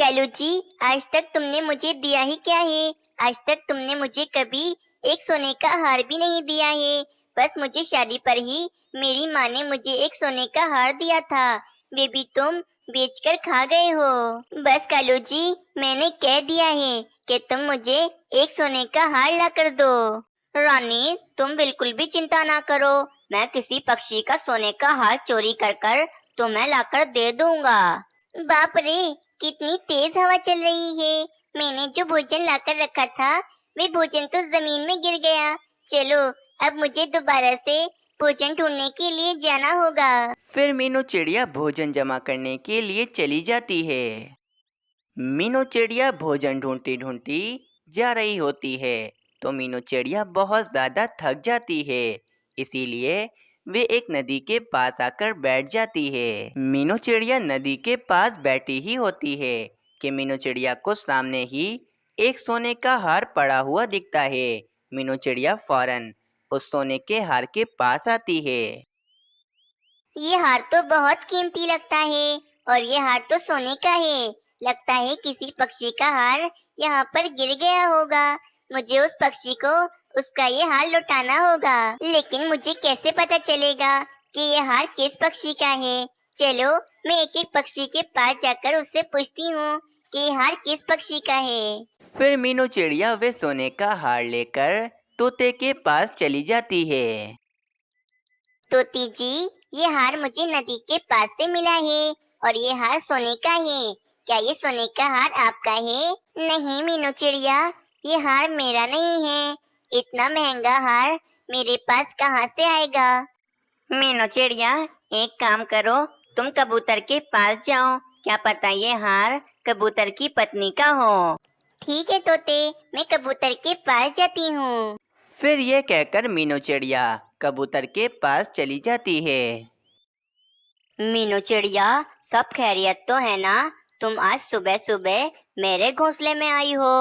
कालू जी, आज तक तुमने मुझे दिया ही क्या है? आज तक तुमने मुझे कभी एक सोने का हार भी नहीं दिया है। बस मुझे शादी पर ही मेरी माँ ने मुझे एक सोने का हार दिया था, वे भी तुम बेचकर खा गए हो। बस कालू जी, मैंने कह दिया है कि तुम मुझे एक सोने का हार ला कर दो। रानी, तुम बिल्कुल भी चिंता ना करो, मैं किसी पक्षी का सोने का हार चोरी कर कर तुम्हें लाकर दे दूंगा। बाप रे, कितनी तेज हवा चल रही है। मैंने जो भोजन लाकर रखा था, वे भोजन तो जमीन में गिर गया। चलो, अब मुझे दोबारा से भोजन ढूंढने के लिए जाना होगा। फिर मीनू चिड़िया भोजन जमा करने के लिए चली जाती है। मीनू चिड़िया भोजन ढूंढती ढूंढती जा रही होती है तो मीनू चिड़िया बहुत ज़्यादा थक जाती है, इसीलिए वे एक नदी के पास आकर बैठ जाती है। मीनू चिड़िया नदी के पास बैठी ही होती है कि मीनू चिड़िया को सामने ही एक सोने का हार पड़ा हुआ दिखता है। मीनू चिड़िया फौरन उस सोने के हार के पास आती है। ये हार तो बहुत कीमती लगता है और ये हार तो सोने का है। लगता है किसी पक्षी का हार यहाँ पर गिर गया होगा। मुझे उस पक्षी को उसका ये हार लौटाना होगा। लेकिन मुझे कैसे पता चलेगा कि ये हार किस पक्षी का है? चलो, मैं एक एक पक्षी के पास जाकर उससे पूछती हूँ कि ये हार किस पक्षी का है। फिर मीनू चिड़िया वे सोने का हार लेकर तोते के पास चली जाती है। तोती जी, ये हार मुझे नदी के पास से मिला है और ये हार सोने का है। क्या ये सोने का हार आपका है? नहीं मीनू चिड़िया, ये हार मेरा नहीं है। इतना महंगा हार मेरे पास कहाँ से आएगा? मीनू चिड़िया, एक काम करो, तुम कबूतर के पास जाओ, क्या पता ये हार कबूतर की पत्नी का हो। ठीक है तोते, मैं कबूतर के पास जाती हूँ। फिर ये कहकर मीनू चिड़िया कबूतर के पास चली जाती है। मीनू चिड़िया, सब खैरियत तो है ना? तुम आज सुबह सुबह मेरे घोंसले में आई हो।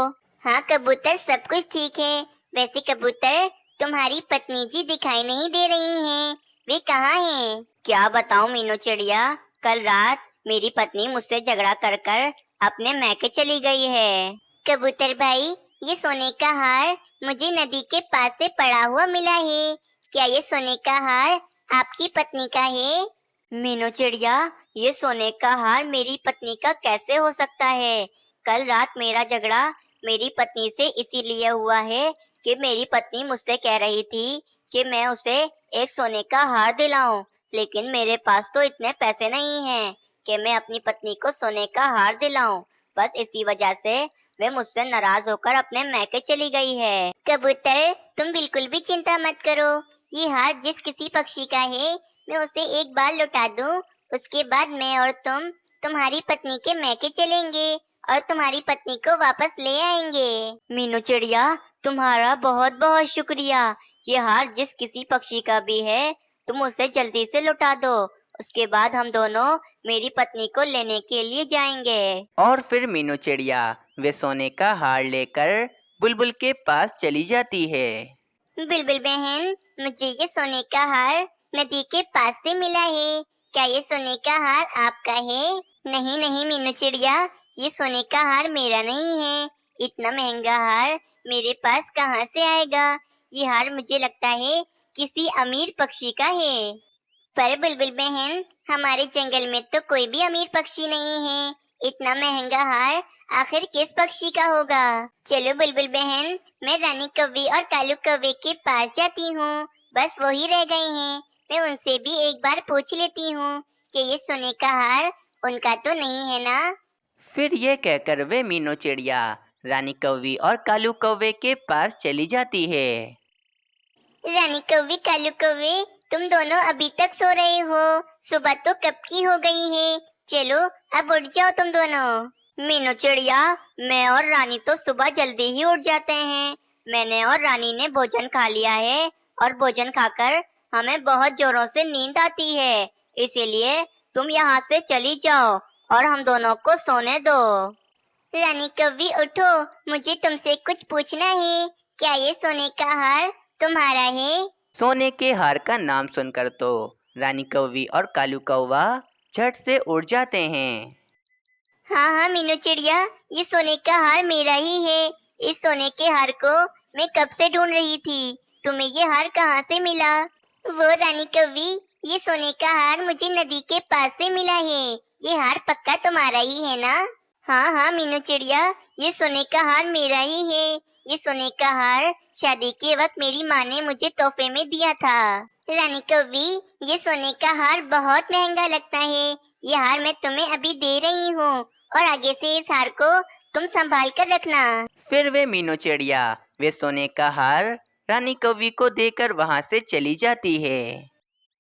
हाँ कबूतर, सब कुछ ठीक है। वैसे कबूतर, तुम्हारी पत्नी जी दिखाई नहीं दे रही हैं। वे कहाँ हैं? क्या बताऊं मीनू चिड़िया, कल रात मेरी पत्नी मुझसे झगड़ा कर कर अपने मैके चली गई है। कबूतर भाई, ये सोने का हार मुझे नदी के पास से पड़ा हुआ मिला है। क्या ये सोने का हार आपकी पत्नी का है? मीनू चिड़िया, ये सोने का हार मेरी पत्नी का कैसे हो सकता है? कल रात मेरा झगड़ा मेरी पत्नी से इसीलिए हुआ है कि मेरी पत्नी मुझसे कह रही थी कि मैं उसे एक सोने का हार दिलाऊं, लेकिन मेरे पास तो इतने पैसे नहीं हैं कि मैं अपनी पत्नी को सोने का हार दिलाऊं। बस इसी वजह से वे मुझसे नाराज होकर अपने मैके चली गई है। कबूतर, तुम बिल्कुल भी चिंता मत करो। ये हार जिस किसी पक्षी का है, मैं उसे एक बार लौटा दूं, उसके बाद मैं और तुम तुम्हारी पत्नी के मैके चलेंगे और तुम्हारी पत्नी को वापस ले आएंगे। मीनू चिड़िया, तुम्हारा बहुत बहुत शुक्रिया। ये हार जिस किसी पक्षी का भी है, तुम उसे जल्दी से लौटा दो। उसके बाद हम दोनों मेरी पत्नी को लेने के लिए जाएंगे। और फिर मीनू चिड़िया वे सोने का हार लेकर बुलबुल के पास चली जाती है। बुलबुल बहन, मुझे ये सोने का हार नदी के पास से मिला है। क्या ये सोने का हार आपका है? नहीं नहीं मीनू चिड़िया, ये सोने का हार मेरा नहीं है। इतना महंगा हार मेरे पास कहाँ से आएगा? ये हार मुझे लगता है किसी अमीर पक्षी का है। पर बुलबुल बहन, हमारे जंगल में तो कोई भी अमीर पक्षी नहीं है। इतना महंगा हार आखिर किस पक्षी का होगा? चलो बुलबुल बहन, मैं रानी कौवी और कालू कौवे के पास जाती हूँ। बस वो ही रह गए हैं। मैं उनसे भी एक बार पूछ लेती हूँ कि ये सोने का हार उनका तो नहीं है ना? फिर ये कहकर वे मीनू चिड़िया रानी कौवी और कालू कौवे के पास चली जाती है। रानी कौवी, कालू कौवे, तुम दोनों अभी तक सो रहे हो? सुबह तो कब की हो गई है। चलो, अब उठ जाओ तुम दोनों। मीनू चिड़िया, मैं और रानी तो सुबह जल्दी ही उठ जाते हैं। मैंने और रानी ने भोजन खा लिया है और भोजन खाकर हमें बहुत जोरों से नींद आती है। इसीलिए तुम यहाँ से चली जाओ और हम दोनों को सोने दो। रानी कौवी उठो, मुझे तुमसे कुछ पूछना है। क्या ये सोने का हार तुम्हारा है? सोने के हार का नाम सुनकर तो रानी कौवी और कालू कौवा झट से उड़ जाते हैं। हाँ हाँ मीनू चिड़िया, ये सोने का हार मेरा ही है। इस सोने के हार को मैं कब से ढूंढ रही थी। तुम्हें ये हार कहाँ से मिला? वो रानी कौवी, ये सोने का हार मुझे नदी के पास से मिला है। ये हार पक्का तुम्हारा ही है ना? हाँ हाँ मीनू चिड़िया, ये सोने का हार मेरा ही है। ये सोने का हार शादी के वक्त मेरी माँ ने मुझे तोहफे में दिया था। रानी कौवी, ये सोने का हार बहुत महंगा लगता है। ये हार मैं तुम्हें अभी दे रही हूँ और आगे से इस हार को तुम संभाल कर रखना। फिर वे मीनू चिड़िया वे सोने का हार रानी कौवी को देकर वहां से चली जाती है।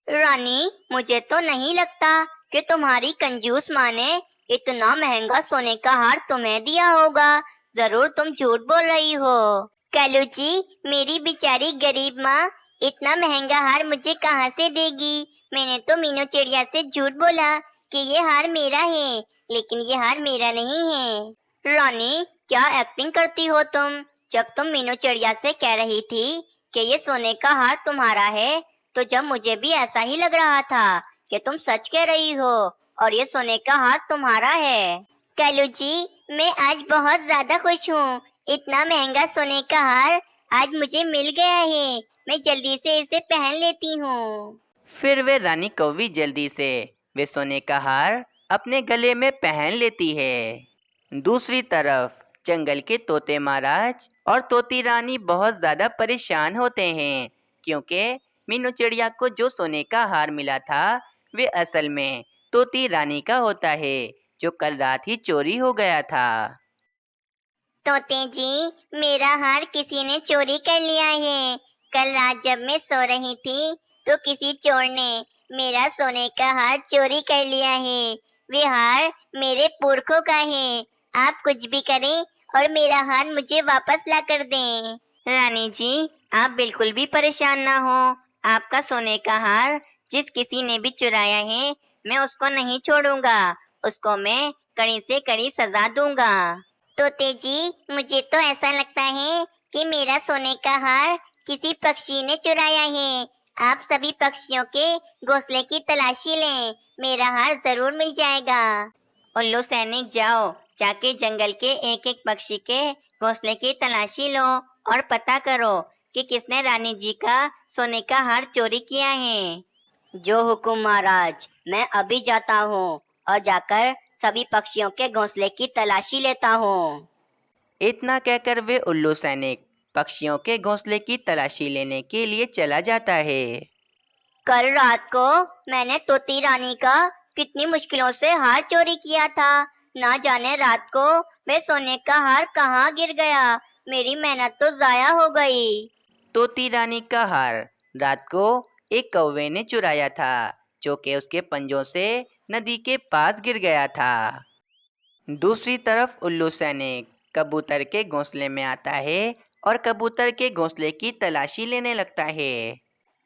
रानी, मुझे तो नहीं लगता कि तुम्हारी कंजूस माँ ने इतना महंगा सोने का हार तुम्हें दिया होगा। जरूर तुम झूठ बोल रही हो। कालू जी, मेरी बेचारी गरीब माँ इतना महंगा हार मुझे कहाँ से देगी? मैंने तो मीनू चिड़िया से झूठ बोला कि ये हार मेरा है, लेकिन ये हार मेरा नहीं है। रानी, क्या एक्टिंग करती हो तुम? जब तुम मीनू चिड़िया से कह रही थी कि ये सोने का हार तुम्हारा है, तो जब मुझे भी ऐसा ही लग रहा था कि तुम सच कह रही हो और ये सोने का हार तुम्हारा है। कालू जी, मैं आज बहुत ज्यादा खुश हूँ। इतना महंगा सोने का हार आज मुझे मिल गया है। मैं जल्दी से इसे पहन लेती हूँ। फिर वे रानी कौवी जल्दी से वे सोने का हार अपने गले में पहन लेती है। दूसरी तरफ जंगल के तोते महाराज और तोती रानी बहुत ज्यादा परेशान होते हैं, क्योंकि मीनू चिड़िया को जो सोने का हार मिला था वे असल में तोती रानी का होता है, जो कल रात ही चोरी हो गया था। तोते जी, मेरा हार किसी ने चोरी कर लिया है। कल रात जब मैं सो रही थी तो किसी चोर ने मेरा सोने का हार चोरी कर लिया है। वे हार मेरे पुरखों का है। आप कुछ भी करें और मेरा हार मुझे वापस ला कर दें। रानी जी, आप बिल्कुल भी परेशान ना हो। आपका सोने का हार जिस किसी ने भी चुराया है, मैं उसको नहीं छोड़ूंगा। उसको मैं कड़ी से कड़ी सजा दूंगा। तोते जी, मुझे तो ऐसा लगता है कि मेरा सोने का हार किसी पक्षी ने चुराया है। आप सभी पक्षियों के घोंसले की तलाशी लें, मेरा हार जरूर मिल जाएगा। उल्लू सैनिक, जाओ जाके जंगल के एक एक पक्षी के घोंसले की तलाशी लो और पता करो कि किसने रानी जी का सोने का हार चोरी किया है। जो हुकुम महाराज, मैं अभी जाता हूँ और जाकर सभी पक्षियों के घोंसले की तलाशी लेता हूँ। इतना कहकर वे उल्लू सैनिक पक्षियों के घोंसले की तलाशी लेने के लिए चला जाता है। कल रात को मैंने तोती रानी का कितनी मुश्किलों से हार चोरी किया था। ना जाने रात को वह सोने का हार कहाँ गिर गया। मेरी मेहनत तो जाया हो गई। तोती रानी का हार रात को एक कौवे ने चुराया था, जो कि उसके पंजों से नदी के पास गिर गया था। दूसरी तरफ उल्लू सैनिक कबूतर के घोंसले में आता है और कबूतर के घोंसले की तलाशी लेने लगता है।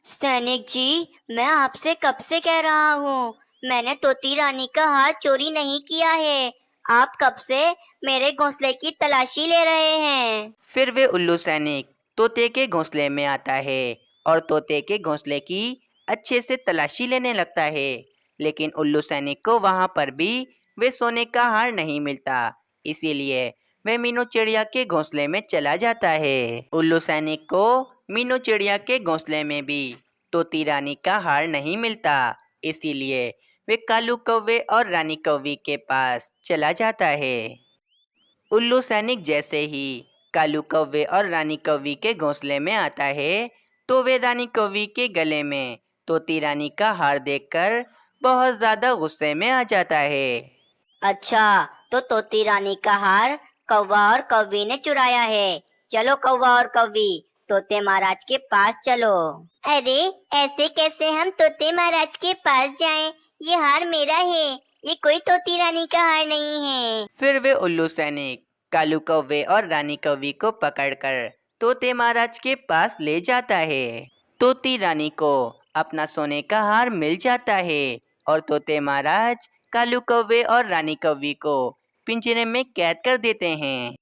सैनिक जी, मैं आपसे कब से कह रहा हूँ, मैंने तोती रानी का हार चोरी नहीं किया है। आप कब से मेरे घोंसले की तलाशी ले रहे हैं? फिर वे उल्लू सैनिक तोते के घोंसले में आता है और तोते के घोंसले की अच्छे से तलाशी लेने लगता है, लेकिन उल्लू सैनिक को वहां पर भी वे सोने का हार नहीं मिलता। इसीलिए वह मीनू चिड़िया के घोंसले में चला जाता है। उल्लू सैनिक को मीनू चिड़िया के घोंसले में भी तोती रानी का हार नहीं मिलता। इसीलिए वे कालू कौवे और रानी कौवी के पास चला जाता है। उल्लू सैनिक जैसे ही कालू कौवे और रानी कौवी के घोंसले में आता है, तो वे रानी कौवी के गले में तोती रानी का हार देखकर बहुत ज्यादा गुस्से में आ जाता है। अच्छा, तो तोती रानी का हार कौवा और कौवी ने चुराया है। चलो कौवा और कौवी, तोते महाराज के पास चलो। अरे, ऐसे कैसे हम तोते महाराज के पास जाएं? ये हार मेरा है, ये कोई तोती रानी का हार नहीं है। फिर वे उल्लू सैनिक कालू कौवे और रानी कौवी को पकड़कर तोते महाराज के पास ले जाता है। तोती रानी को अपना सोने का हार मिल जाता है और तोते महाराज कालू कौवे और रानी कौवी को पिंजरे में कैद कर देते हैं।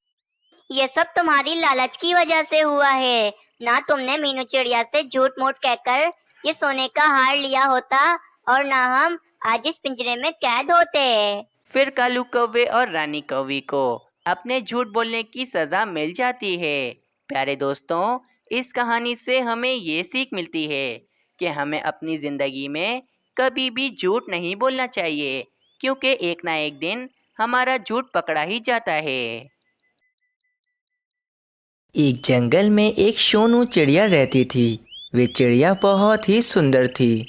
ये सब तुम्हारी लालच की वजह से हुआ है। ना तुमने मीनू चिड़िया से झूठ मूठ कहकर ये सोने का हार लिया होता और ना हम आज इस पिंजरे में कैद होते। फिर कालू कौवे और रानी कौवी को अपने झूठ बोलने की सजा मिल जाती है। प्यारे दोस्तों, इस कहानी से हमें ये सीख मिलती है कि हमें अपनी ज़िंदगी में कभी भी झूठ नहीं बोलना चाहिए, क्योंकि एक ना एक दिन हमारा झूठ पकड़ा ही जाता है। एक जंगल में एक सोनू चिड़िया रहती थी। वे चिड़िया बहुत ही सुंदर थी।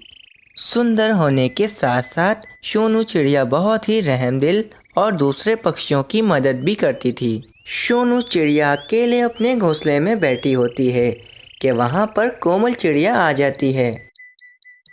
सुंदर होने के साथ साथ सोनू चिड़िया बहुत ही रहमदिल और दूसरे पक्षियों की मदद भी करती थी। सोनू चिड़िया अकेले अपने घोंसले में बैठी होती है कि वहाँ पर कोमल चिड़िया आ जाती है।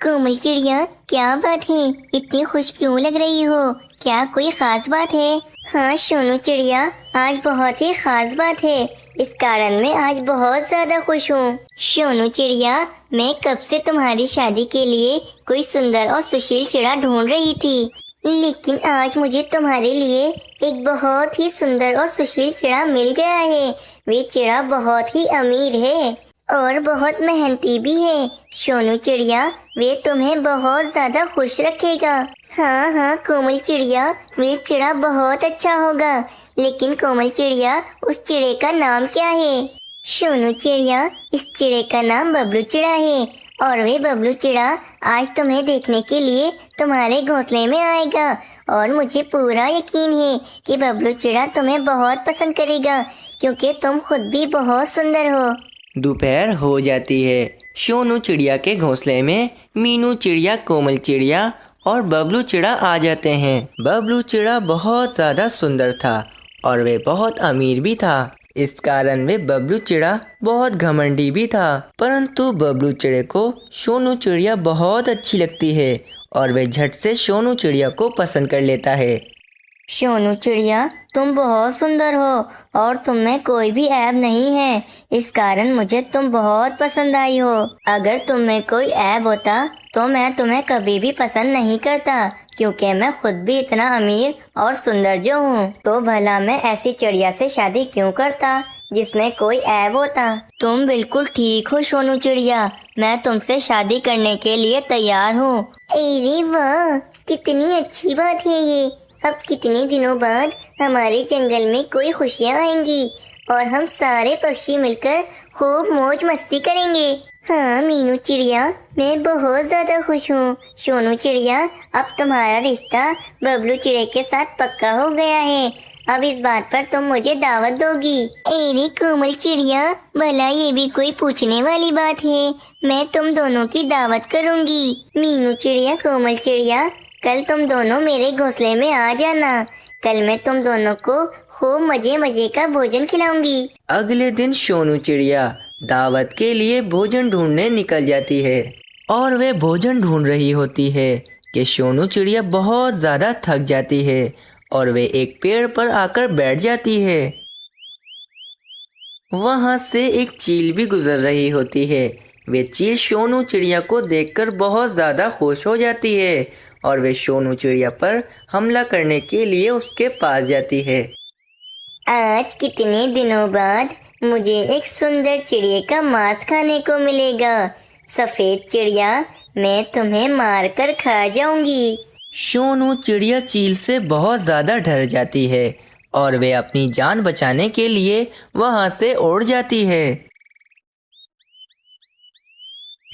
कोमल चिड़िया, क्या बात है, इतनी खुश क्यों लग रही हो? क्या कोई खास बात है? हाँ सोनू चिड़िया, आज बहुत ही खास बात है। इस कारण मैं आज बहुत ज्यादा खुश हूँ। सोनू चिड़िया, मैं कब से तुम्हारी शादी के लिए कोई सुंदर और सुशील चिड़ा ढूंढ रही थी, लेकिन आज मुझे तुम्हारे लिए एक बहुत ही सुंदर और सुशील चिड़ा मिल गया है। वे चिड़ा बहुत ही अमीर है और बहुत मेहनती भी है। सोनू चिड़िया, वे तुम्हें बहुत ज्यादा खुश रखेगा। हाँ हाँ कोमल चिड़िया, वे चिड़ा बहुत अच्छा होगा। लेकिन कोमल चिड़िया, उस चिड़े का नाम क्या है? सोनू चिड़िया, इस चिड़े का नाम बबलू चिड़ा है और वे बबलू चिड़ा आज तुम्हें देखने के लिए तुम्हारे घोंसले में आएगा और मुझे पूरा यकीन है कि बबलू चिड़ा तुम्हें बहुत पसंद करेगा, क्योंकि तुम खुद भी बहुत सुंदर हो। दोपहर हो जाती है। सोनू चिड़िया के घोंसले में मीनू चिड़िया, कोमल चिड़िया और बबलू चिड़ा आ जाते हैं। बबलू चिड़ा बहुत ज़्यादा सुंदर था और वे बहुत अमीर भी था। इस कारण वे बबलू चिड़ा बहुत घमंडी भी था। परंतु बबलू चिड़े को सोनू चिड़िया बहुत अच्छी लगती है और वे झट से सोनू चिड़िया को पसंद कर लेता है। सोनू चिड़िया, तुम बहुत सुंदर हो और तुम में कोई भी ऐब नहीं है। इस कारण मुझे तुम बहुत पसंद आई हो। अगर तुम में कोई ऐब होता तो मैं तुम्हें कभी भी पसंद नहीं करता, क्योंकि मैं खुद भी इतना अमीर और सुंदर जो हूँ। तो भला मैं ऐसी चिड़िया से शादी क्यों करता जिसमें कोई ऐब होता। तुम बिल्कुल ठीक हो सोनू चिड़िया, मैं तुमसे शादी करने के लिए तैयार हूँ। अरे वाह, कितनी अच्छी बात है ये। अब कितने दिनों बाद हमारे जंगल में कोई खुशियाँ आएंगी और हम सारे पक्षी मिलकर खूब मौज मस्ती करेंगे। हाँ मीनू चिड़िया, मैं बहुत ज्यादा खुश हूँ। सोनू चिड़िया, अब तुम्हारा रिश्ता बबलू चिड़े के साथ पक्का हो गया है। अब इस बात पर तुम मुझे दावत दोगी। अरे कोमल चिड़िया, भला ये भी कोई पूछने वाली बात है। मैं तुम दोनों की दावत करूँगी। मीनू चिड़िया, कोमल चिड़िया, कल तुम दोनों मेरे घोंसले में आ जाना। कल मैं तुम दोनों को खूब मजे मजे का भोजन खिलाऊंगी। अगले दिन सोनू चिड़िया दावत के लिए भोजन ढूंढने निकल जाती है और वे भोजन ढूंढ रही होती है कि सोनू चिड़िया बहुत ज़्यादा थक जाती है और वे एक पेड़ पर आकर बैठ जाती है। वहाँ से एक चील भी गुजर रही होती है। वे चील सोनू चिड़िया को देखकर बहुत ज़्यादा खुश हो जाती है और वे सोनू चिड़िया पर हमला करने के लिए उसके पास जाती है। आज कितने दिनों बाद मुझे एक सुंदर चिड़िया का मांस खाने को मिलेगा। सफेद चिड़िया, मैं तुम्हें मारकर खा जाऊंगी। सोनू चिड़िया चील से बहुत ज़्यादा डर जाती है और वे अपनी जान बचाने के लिए वहाँ से उड़ जाती है।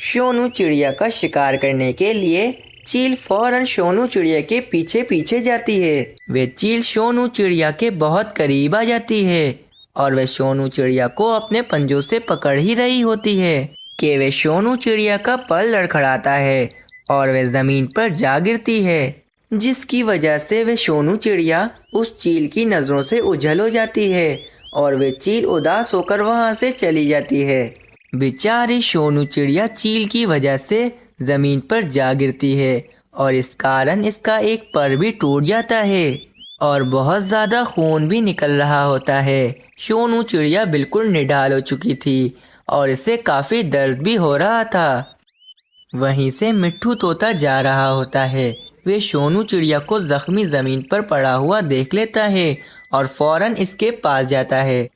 सोनू चिड़िया का शिकार करने के लिए चील फौरन सोनू चिड़िया के पीछे पीछे जाती है। वे चील सोनू चिड़िया के बहुत करीब आ जाती है और वे सोनू चिड़िया को अपने पंजों से पकड़ ही रही होती है कि वे सोनू चिड़िया का पर लड़खड़ाता है और वे ज़मीन पर जा गिरती है, जिसकी वजह से वे सोनू चिड़िया उस चील की नज़रों से ओझल हो जाती है और वे चील उदास होकर वहाँ से चली जाती है। बेचारी सोनू चिड़िया चील की वजह से ज़मीन पर जा गिरती है और इस कारण इसका एक पर भी टूट जाता है और बहुत ज़्यादा खून भी निकल रहा होता है। सोनू चिड़िया बिल्कुल निढाल हो चुकी थी और इसे काफ़ी दर्द भी हो रहा था। वहीं से मिट्ठू तोता जा रहा होता है। वे सोनू चिड़िया को ज़ख्मी ज़मीन पर पड़ा हुआ देख लेता है और फौरन इसके पास जाता है।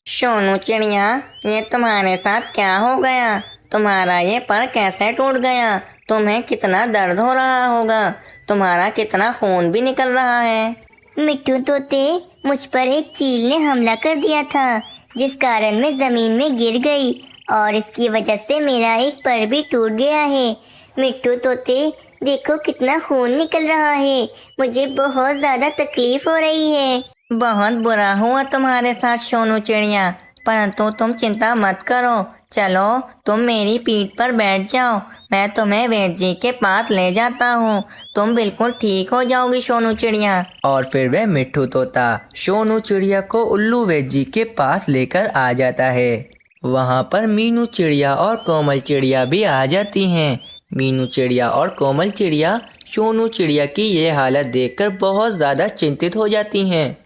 सोनू चिड़िया, ये तुम्हारे साथ क्या हो गया? तुम्हारा ये पर कैसे टूट गया? तुम्हें कितना दर्द हो रहा होगा। तुम्हारा कितना खून भी निकल रहा है। मिट्टू तोते, मुझ पर एक चील ने हमला कर दिया था, जिस कारण मैं जमीन में गिर गई और इसकी वजह से मेरा एक पर भी टूट गया है। मिट्टू तोते, देखो कितना खून निकल रहा है, मुझे बहुत ज़्यादा तकलीफ हो रही है। बहुत बुरा हुआ तुम्हारे साथ सोनू चिड़िया, परंतु तुम चिंता मत करो। चलो तुम मेरी पीठ पर बैठ जाओ, मैं तुम्हें वैद्य जी के पास ले जाता हूँ। तुम बिल्कुल ठीक हो जाओगी सोनू चिड़िया। और फिर वह मिट्ठू तोता सोनू चिड़िया को उल्लू वैद्य जी के पास लेकर आ जाता है। वहाँ पर मीनू चिड़िया और कोमल चिड़िया भी आ जाती हैं। मीनू चिड़िया और कोमल चिड़िया सोनू चिड़िया की ये हालत देखकर बहुत ज़्यादा चिंतित हो जाती हैं।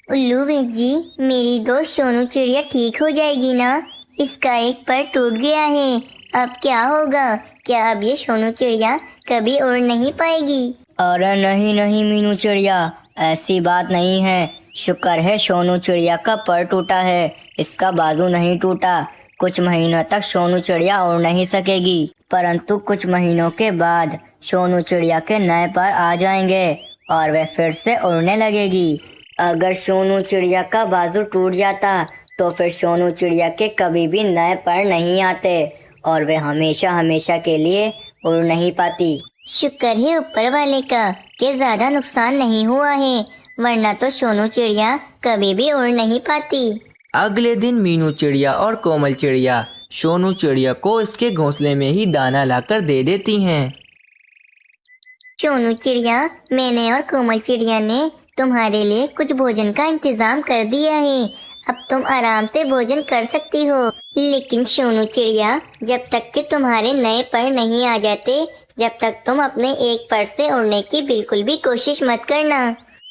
उल्लू वैद्य जी, मेरी दोस्त सोनू चिड़िया ठीक हो जाएगी ना? इसका एक पर टूट गया है, अब क्या होगा? क्या अब ये सोनू चिड़िया कभी उड़ नहीं पाएगी? अरे नहीं नहीं मीनू चिड़िया, ऐसी बात नहीं है। शुक्र है सोनू चिड़िया का पर टूटा है, इसका बाजू नहीं टूटा। कुछ महीनों तक सोनू चिड़िया उड़ नहीं सकेगी, परंतु कुछ महीनों के बाद सोनू चिड़िया के नए पर आ जाएंगे और वह फिर से उड़ने लगेगी। अगर सोनू चिड़िया का बाजू टूट जाता तो फिर सोनू चिड़िया के कभी भी नए पर नहीं आते और वे हमेशा हमेशा के लिए उड़ नहीं पाती। शुक्र है ऊपर वाले का कि ज्यादा नुकसान नहीं हुआ है, वरना तो सोनू चिड़िया कभी भी उड़ नहीं पाती। अगले दिन मीनू चिड़िया और कोमल चिड़िया सोनू चिड़िया को इसके घोंसले में ही दाना लाकर दे देती हैं। सोनू चिड़िया, मैंने और कोमल चिड़िया ने तुम्हारे लिए कुछ भोजन का इंतजाम कर दिया है, अब तुम आराम से भोजन कर सकती हो। लेकिन सोनू चिड़िया, जब तक कि तुम्हारे नए पर नहीं आ जाते, जब तक तुम अपने एक पर से उड़ने की बिल्कुल भी कोशिश मत करना।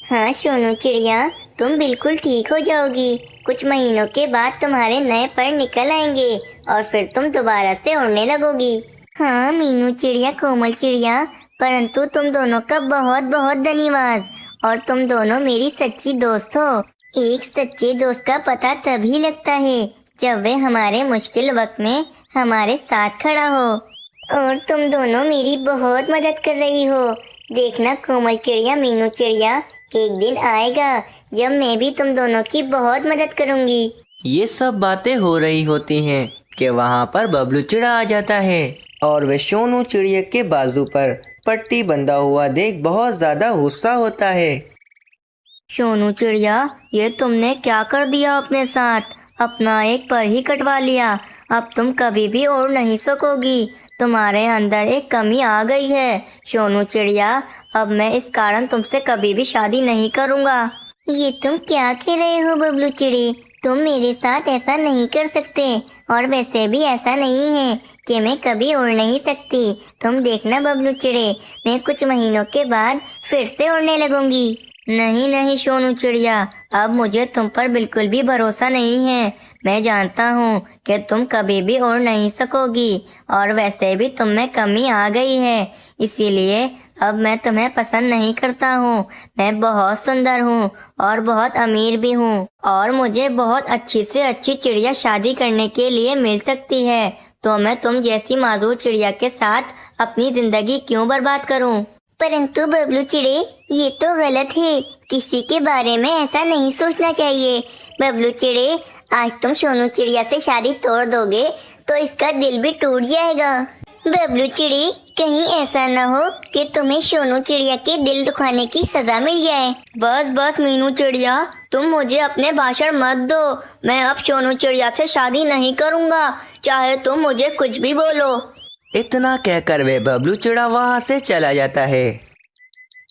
हाँ सोनू चिड़िया, तुम बिल्कुल ठीक हो जाओगी। कुछ महीनों के बाद तुम्हारे नए पर निकल आएंगे और फिर तुम दोबारा से उड़ने लगोगी। हाँ मीनू चिड़िया, कोमल चिड़िया, परंतु तुम दोनों का बहुत बहुत धन्यवाद, और तुम दोनों मेरी सच्ची दोस्त हो। एक सच्चे दोस्त का पता तभी लगता है जब वे हमारे मुश्किल वक्त में हमारे साथ खड़ा हो, और तुम दोनों मेरी बहुत मदद कर रही हो। देखना कोमल चिड़िया, मीनू चिड़िया, एक दिन आएगा जब मैं भी तुम दोनों की बहुत मदद करूंगी। ये सब बातें हो रही होती हैं कि वहाँ पर बबलू चिड़ा आ जाता है और वह सोनू चिड़िया के बाजू पर पट्टी बंधा हुआ देख बहुत ज़्यादा गुस्सा होता है। सोनू चिड़िया, ये तुमने क्या कर दिया अपने साथ? अपना एक पर ही कटवा लिया, अब तुम कभी भी उड़ नहीं सकोगी। तुम्हारे अंदर एक कमी आ गई है सोनू चिड़िया, अब मैं इस कारण तुमसे कभी भी शादी नहीं करूँगा। ये तुम क्या कह रहे हो बबलू चिड़ी? तुम मेरे साथ ऐसा नहीं कर सकते, और वैसे भी ऐसा नहीं है कि मैं कभी उड़ नहीं सकती। तुम देखना बबलू चिड़े, मैं कुछ महीनों के बाद फिर से उड़ने लगूंगी। नहीं नहीं सोनू चिड़िया, अब मुझे तुम पर बिल्कुल भी भरोसा नहीं है। मैं जानता हूँ कि तुम कभी भी उड़ नहीं सकोगी, और वैसे भी तुम में कमी आ गई है, इसीलिए अब मैं तुम्हें पसंद नहीं करता हूँ। मैं बहुत सुंदर हूँ और बहुत अमीर भी हूँ, और मुझे बहुत अच्छी से अच्छी चिड़िया शादी करने के लिए मिल सकती है, तो मैं तुम जैसी मासूम चिड़िया के साथ अपनी जिंदगी क्यों बर्बाद करूँ? परंतु बबलू चिड़े, ये तो गलत है, किसी के बारे में ऐसा नहीं सोचना चाहिए। बबलू चिड़े, आज तुम सोनू चिड़िया से शादी तोड़ दोगे तो इसका दिल भी टूट जाएगा। बबलू चिड़े, कहीं ऐसा न हो कि तुम्हें सोनू चिड़िया के दिल दुखाने की सजा मिल जाए। बस बस मीनू चिड़िया, तुम मुझे अपने भाषण मत दो। मैं अब सोनू चिड़िया से शादी नहीं करूँगा, चाहे तुम मुझे कुछ भी बोलो। इतना कहकर वे बबलू चिड़ा वहाँ से चला जाता है।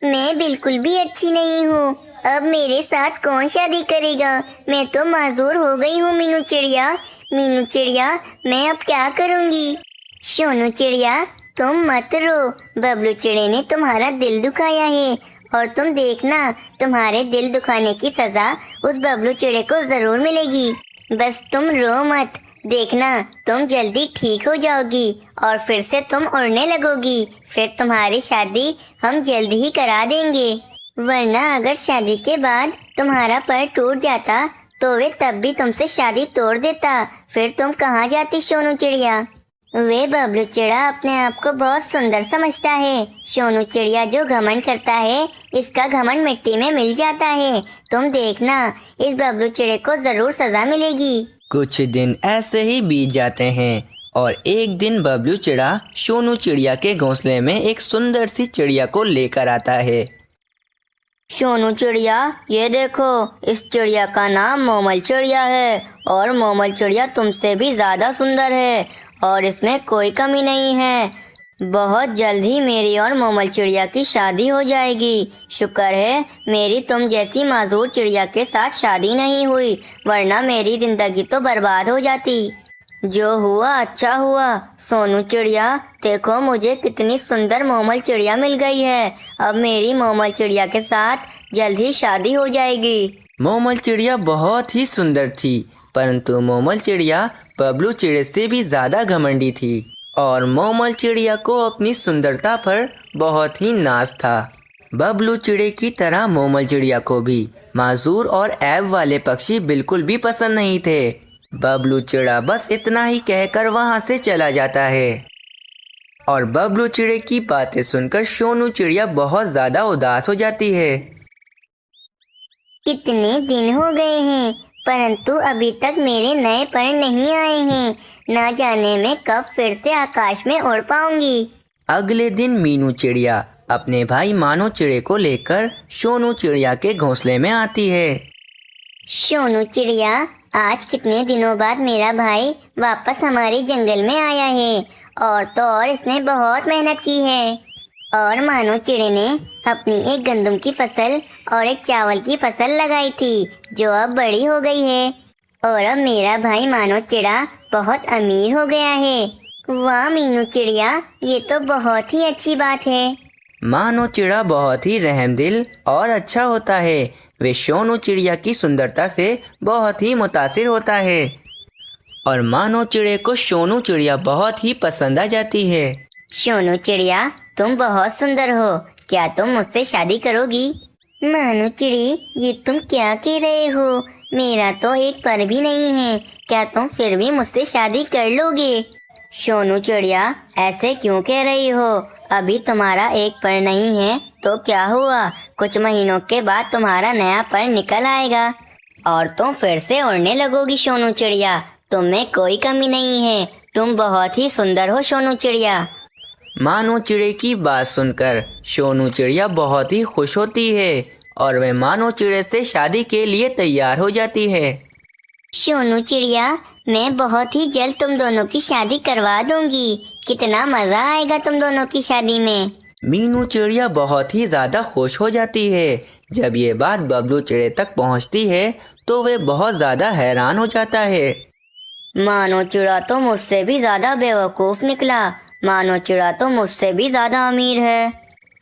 मैं बिल्कुल भी अच्छी नहीं हूँ, अब मेरे साथ कौन शादी करेगा? मैं तो माजूर हो गई हूँ मीनू चिड़िया। मीनू चिड़िया, मैं अब क्या करूँगी? सोनू चिड़िया, तुम मत रो, बबलू चिड़े ने तुम्हारा दिल दुखाया है, और तुम देखना तुम्हारे दिल दुखाने की सजा उस बबलू चिड़े को जरूर मिलेगी। बस तुम रो मत, देखना तुम जल्दी ठीक हो जाओगी और फिर से तुम उड़ने लगोगी। फिर तुम्हारी शादी हम जल्दी ही करा देंगे, वरना अगर शादी के बाद तुम्हारा पर टूट जाता तो वे तब भी तुमसे शादी तोड़ देता। फिर तुम कहाँ जाती सोनू चिड़िया? वे बबलू चिड़ा अपने आप को बहुत सुंदर समझता है। सोनू चिड़िया जो घमंड करता है, इसका घमंड मिट्टी में मिल जाता है। तुम देखना, इस बबलू चिड़े को जरूर सजा मिलेगी। कुछ दिन ऐसे ही बीत जाते हैं और एक दिन बबलू चिड़ा सोनू चिड़िया के घोंसले में एक सुंदर सी चिड़िया को लेकर आता है। सोनू चिड़िया, ये देखो, इस चिड़िया का नाम मोमल चिड़िया है और मोमल चिड़िया तुमसे भी ज़्यादा सुंदर है और इसमें कोई कमी नहीं है। बहुत जल्द ही मेरी और मोमल चिड़िया की शादी हो जाएगी। शुक्र है मेरी तुम जैसी माजूर चिड़िया के साथ शादी नहीं हुई, वरना मेरी ज़िंदगी तो बर्बाद हो जाती। जो हुआ अच्छा हुआ। सोनू चिड़िया, देखो मुझे कितनी सुंदर मोमल चिड़िया मिल गई है। अब मेरी मोमल चिड़िया के साथ जल्द ही शादी हो जाएगी। मोमल चिड़िया बहुत ही सुंदर थी, परंतु मोमल चिड़िया बबलू चिड़े से भी ज़्यादा घमंडी थी और मोमल चिड़िया को अपनी सुंदरता पर बहुत ही नाज था। बबलू चिड़े की तरह मोमल चिड़िया को भी माजूर और ऐब वाले पक्षी बिल्कुल भी पसंद नहीं थे। बबलू चिड़ा बस इतना ही कहकर वहाँ से चला जाता है और बबलू चिड़े की बातें सुनकर सोनू चिड़िया बहुत ज़्यादा उदास हो जाती है। कितने दिन हो गए हैं, परंतु अभी तक मेरे नए पर नहीं आए हैं। ना जाने मैं कब फिर से आकाश में उड़ पाऊंगी। अगले दिन मीनू चिड़िया अपने भाई मानो चिड़े को लेकर सोनू चिड़िया के घोंसले में आती है। सोनू चिड़िया, आज कितने दिनों बाद मेरा भाई वापस हमारे जंगल में आया है। और तो और इसने बहुत मेहनत की है। और मानो चिड़े ने अपनी एक गंदम की फसल और एक चावल की फसल लगाई थी, जो अब बड़ी हो गई है। और अब मेरा भाई मानो चिड़ा बहुत अमीर हो गया है। वाह मीनू चिड़िया, ये तो बहुत ही अच्छी बात है। मानो चिड़ा बहुत ही रहमदिल और अच्छा होता है। वे सोनू चिड़िया की सुंदरता से बहुत ही मुतासिर होता है और मानो चिड़े को सोनू चिड़िया बहुत ही पसंद आ जाती है। सोनू चिड़िया, तुम बहुत सुंदर हो, क्या तुम मुझसे शादी करोगी? मानो चिड़ी, ये तुम क्या कह रहे हो? मेरा तो एक पर भी नहीं है, क्या तुम फिर भी मुझसे शादी कर लोगे? सोनू चिड़िया, ऐसे क्यों कह रही हो? अभी तुम्हारा एक पर नहीं है तो क्या हुआ, कुछ महीनों के बाद तुम्हारा नया पर निकल आएगा और तुम फिर से उड़ने लगोगी। सोनू चिड़िया, तुम में कोई कमी नहीं है, तुम बहुत ही सुंदर हो सोनू चिड़िया। मानो चिड़े की बात सुनकर सोनू चिड़िया बहुत ही खुश होती है और वह मानो चिड़े से शादी के लिए तैयार हो जाती है। सोनू चिड़िया, मैं बहुत ही जल्द तुम दोनों की शादी करवा दूंगी। कितना मजा आएगा तुम दोनों की शादी में। मीनू चिड़िया बहुत ही ज़्यादा खुश हो जाती है। जब ये बात बबलू चिड़े तक पहुंचती है तो वे बहुत ज़्यादा हैरान हो जाता है। मानो चिड़ा तो मुझसे भी ज़्यादा बेवकूफ़ निकला। मानो चिड़ा तो मुझसे भी ज़्यादा अमीर है।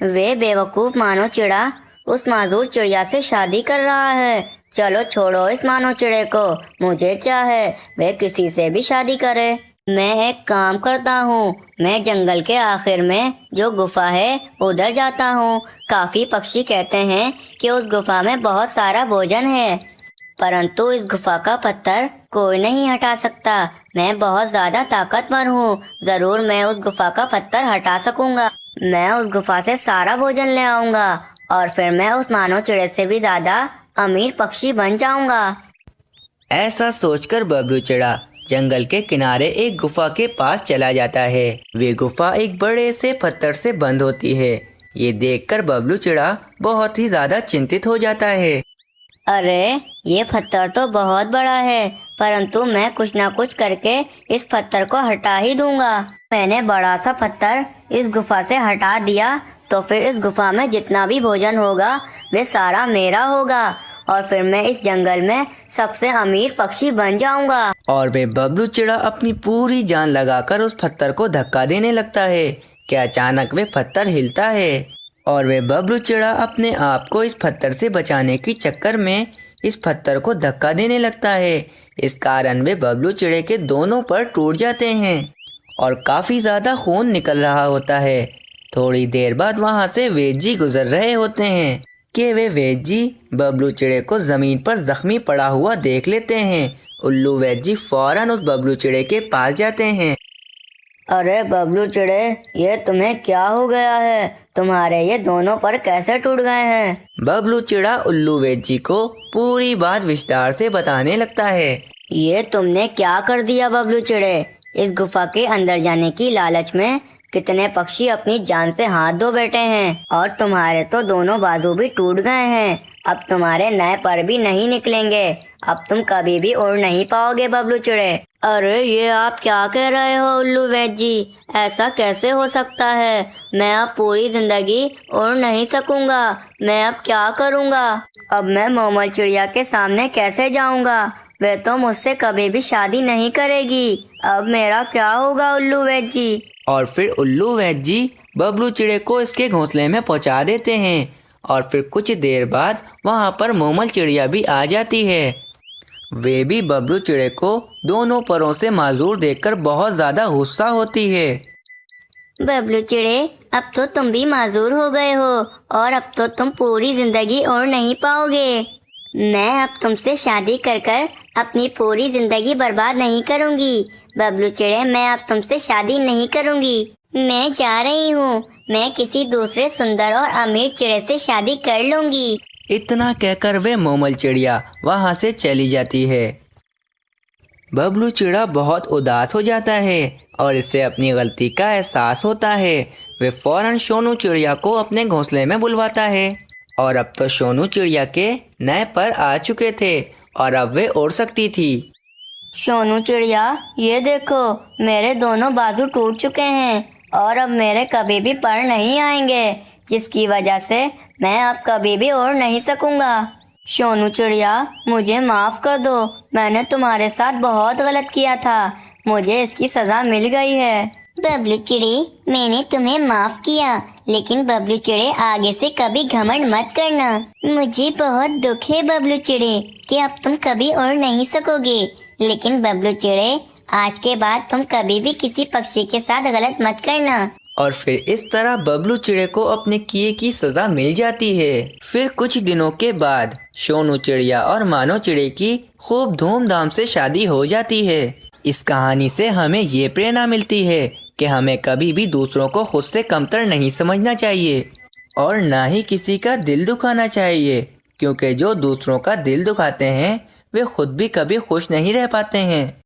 वे बेवकूफ़ मानो चिड़ा उस माजूर चिड़िया से शादी कर रहा है। चलो छोड़ो इस मानो चिड़े को, मुझे क्या है, वे किसी से भी शादी करे। मैं एक काम करता हूँ, मैं जंगल के आखिर में जो गुफा है उधर जाता हूँ। काफ़ी पक्षी कहते हैं कि उस गुफा में बहुत सारा भोजन है, परंतु इस गुफा का पत्थर कोई नहीं हटा सकता। मैं बहुत ज़्यादा ताकतवर हूँ, ज़रूर मैं उस गुफा का पत्थर हटा सकूँगा। मैं उस गुफा से सारा भोजन ले आऊँगा और फिर मैं उस मानो चिड़े से भी ज़्यादा अमीर पक्षी बन जाऊँगा। ऐसा सोचकर बबलू चिड़ा जंगल के किनारे एक गुफा के पास चला जाता है। वे गुफा एक बड़े से पत्थर से बंद होती है। ये देखकर बबलू चिड़ा बहुत ही ज़्यादा चिंतित हो जाता है। अरे, ये पत्थर तो बहुत बड़ा है, परंतु मैं कुछ ना कुछ करके इस पत्थर को हटा ही दूंगा। मैंने बड़ा सा पत्थर इस गुफा से हटा दिया तो फिर इस गुफा में जितना भी भोजन होगा वे सारा मेरा होगा और फिर मैं इस जंगल में सबसे अमीर पक्षी बन जाऊंगा। और वे बबलू चिड़ा अपनी पूरी जान लगाकर उस पत्थर को धक्का देने लगता है कि अचानक वे पत्थर हिलता है और वे बबलू चिड़ा अपने आप को इस पत्थर से बचाने की चक्कर में इस पत्थर को धक्का देने लगता है। इस कारण वे बबलू चिड़े के दोनों पर टूट जाते हैं और काफ़ी ज़्यादा खून निकल रहा होता है। थोड़ी देर बाद वहाँ से वेद जी गुजर रहे होते हैं कि वे वेद जी बबलू चिड़े को ज़मीन पर ज़ख्मी पड़ा हुआ देख लेते हैं। उल्लू वेद जी फ़ौरन उस बबलू चिड़े के पास जाते हैं अरे बबलू चिड़े, ये तुम्हें क्या हो गया है? तुम्हारे ये दोनों पर कैसे टूट गए हैं? बबलू चिड़ा उल्लू वैद जी को पूरी बात विस्तार से बताने लगता है। ये तुमने क्या कर दिया बबलू चिड़े? इस गुफा के अंदर जाने की लालच में कितने पक्षी अपनी जान से हाथ धो बैठे हैं, और तुम्हारे तो दोनों बाजू भी टूट गए हैं। अब तुम्हारे नए पर भी नहीं निकलेंगे। अब तुम कभी भी उड़ नहीं पाओगे बबलू चिड़े। अरे ये आप क्या कह रहे हो उल्लू वैद जी? ऐसा कैसे हो सकता है? मैं अब पूरी जिंदगी उड़ नहीं सकूंगा। मैं अब क्या करूंगा? अब मैं मोमल चिड़िया के सामने कैसे जाऊंगा? वे तो मुझसे कभी भी शादी नहीं करेगी। अब मेरा क्या होगा उल्लू वैद जी? और फिर उल्लू वैद जी बबलू चिड़े को इसके घोंसले में पहुंचा देते हैं। और फिर कुछ देर बाद वहां पर मोमल चिड़िया भी आ जाती है। वे भी बबलू चिड़े को दोनों परों से माजूर देखकर बहुत ज्यादा गुस्सा होती है। बबलू चिड़े, अब तो तुम भी माजूर हो गए हो, और अब तो तुम पूरी जिंदगी और नहीं पाओगे। मैं अब तुमसे शादी कर कर अपनी पूरी जिंदगी बर्बाद नहीं करूंगी। बबलू चिड़े, मैं अब तुमसे शादी नहीं करूंगी। मैं जा रही हूँ। मैं किसी दूसरे सुंदर और अमीर चिड़े से शादी कर लूंगी। इतना कहकर वे मोमल चिड़िया वहां से चली जाती है। बबलू चिड़ा बहुत उदास हो जाता है और इससे अपनी गलती का एहसास होता है। वे फौरन सोनू चिड़िया को अपने घोंसले में बुलवाता है। और अब तो सोनू चिड़िया के नए पर आ चुके थे और अब वे उड़ सकती थी। सोनू चिड़िया, ये देखो, मेरे दोनों बाजू टूट चुके हैं और अब मेरे कभी भी पर नहीं आएंगे, जिसकी वजह से मैं अब कभी भी उड़ नहीं सकूंगा। सोनू चिड़िया, मुझे माफ कर दो। मैंने तुम्हारे साथ बहुत गलत किया था। मुझे इसकी सजा मिल गई है। बबलू चिड़े, मैंने तुम्हें माफ किया, लेकिन बबलू चिड़े आगे से कभी घमंड मत करना। मुझे बहुत दुख है बबलू चिड़े कि अब तुम कभी उड़ नहीं सकोगे। लेकिन बबलू चिड़े, आज के बाद तुम कभी भी किसी पक्षी के साथ गलत मत करना। और फिर इस तरह बबलू चिड़े को अपने किए की सजा मिल जाती है। फिर कुछ दिनों के बाद सोनू चिड़िया और मानो चिड़े की खूब धूमधाम से शादी हो जाती है। इस कहानी से हमें ये प्रेरणा मिलती है कि हमें कभी भी दूसरों को खुद से कमतर नहीं समझना चाहिए और ना ही किसी का दिल दुखाना चाहिए, क्योंकि जो दूसरों का दिल दुखाते हैं वे खुद भी कभी खुश नहीं रह पाते हैं।